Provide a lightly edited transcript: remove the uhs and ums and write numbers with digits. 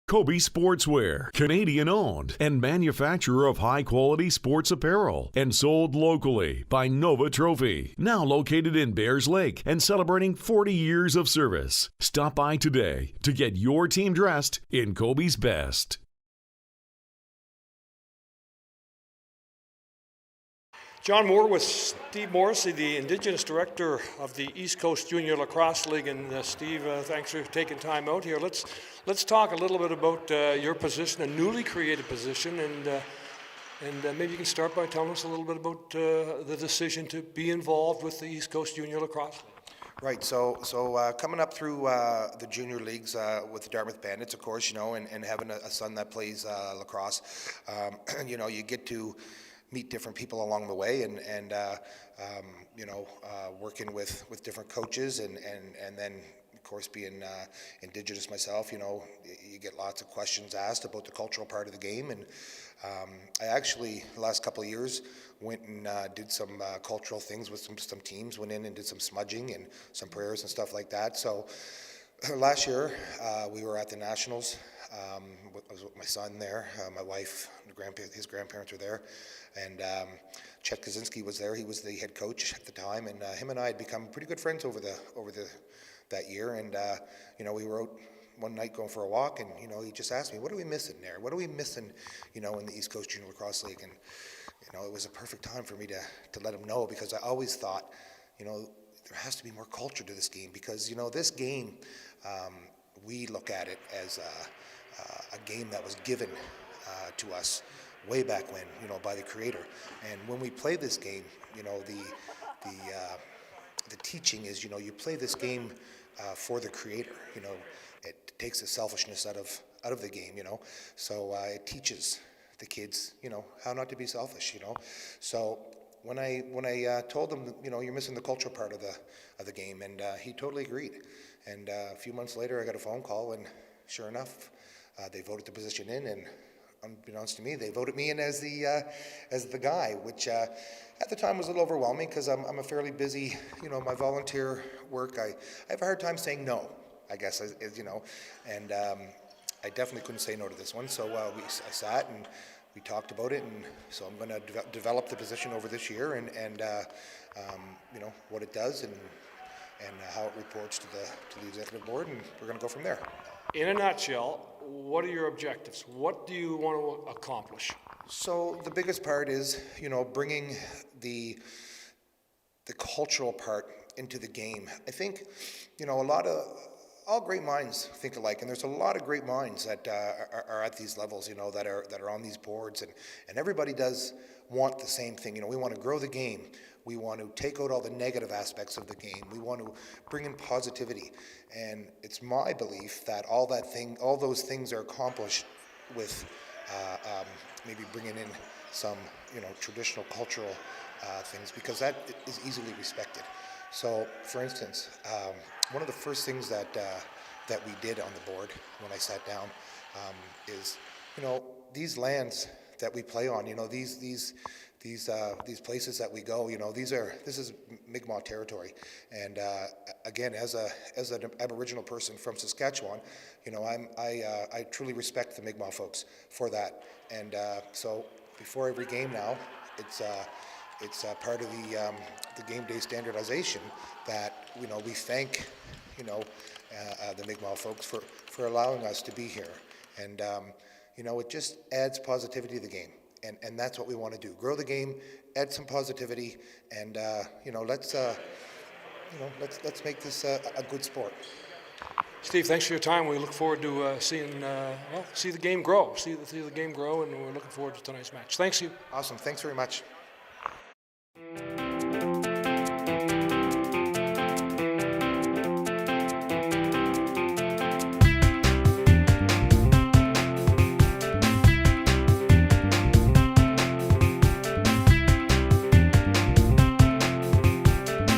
Kobe Sportswear, Canadian-owned and manufacturer of high-quality sports apparel and sold locally by Nova Trophy. Now located in Bears Lake and celebrating 40 years of service. Stop by today to get your team dressed in Kobe's best. John Moore with Steve Morrisey, the Indigenous Director of the East Coast Junior Lacrosse League. And Steve, thanks for taking time out here. Let's talk a little bit about your position, a newly created position, and maybe you can start by telling us a little bit about the decision to be involved with the East Coast Junior Lacrosse League. Right, so coming up through the junior leagues with the Dartmouth Bandits, of course, and having a son that plays lacrosse, you get to meet different people along the way, and working with different coaches, and then of course being Indigenous myself, you get lots of questions asked about the cultural part of the game, and I actually the last couple of years went and did some cultural things with some teams, went in and did some smudging and some prayers and stuff like that. So last year we were at the Nationals. I was with my son there, my wife, his grandparents were there, and Chet Kaczynski was there. He was the head coach at the time, and him and I had become pretty good friends over that year. And we were out one night going for a walk, and he just asked me, "What are we missing there? What are we missing, in the East Coast Junior Lacrosse League?" And it was a perfect time for me to let him know, because I always thought, there has to be more culture to this game, because this game, we look at it as a game that was given to us way back when, by the Creator. And when we play this game, the teaching is, you play this game for the Creator. It takes the selfishness out of the game. So it teaches the kids, how not to be selfish. So when I told him, you're missing the cultural part of the game, and he totally agreed. And a few months later, I got a phone call, and sure enough, they voted the position in, and unbeknownst to me, they voted me in as the guy, which at the time was a little overwhelming, because I'm a fairly busy, my volunteer work. I have a hard time saying no, I guess, and I definitely couldn't say no to this one. So I sat and we talked about it, and so I'm going to develop the position over this year, and what it does, and how it reports to the executive board, and we're going to go from there. In a nutshell, what are your objectives? What do you want to accomplish? So the biggest part is, bringing the cultural part into the game. I think, all great minds think alike, and there's a lot of great minds that are at these levels, that are on these boards, and everybody does want the same thing. We want to grow the game. We want to take out all the negative aspects of the game. We want to bring in positivity, and it's my belief that all those things are accomplished with maybe bringing in some, traditional cultural things, because that is easily respected. So, for instance, one of the first things that we did on the board when I sat down is, these lands that we play on, these places that we go, this is Mi'kmaq territory, and again, as an Aboriginal person from Saskatchewan, I truly respect the Mi'kmaq folks for that, and so before every game now, it's part of the game day standardization that we thank the Mi'kmaq folks for allowing us to be here, and it just adds positivity to the game. And that's what we want to do. Grow the game, add some positivity, and let's make this a good sport. Steve, thanks for your time. We look forward to see the game grow. See the game grow, and we're looking forward to tonight's match. Thanks you. Awesome. Thanks very much.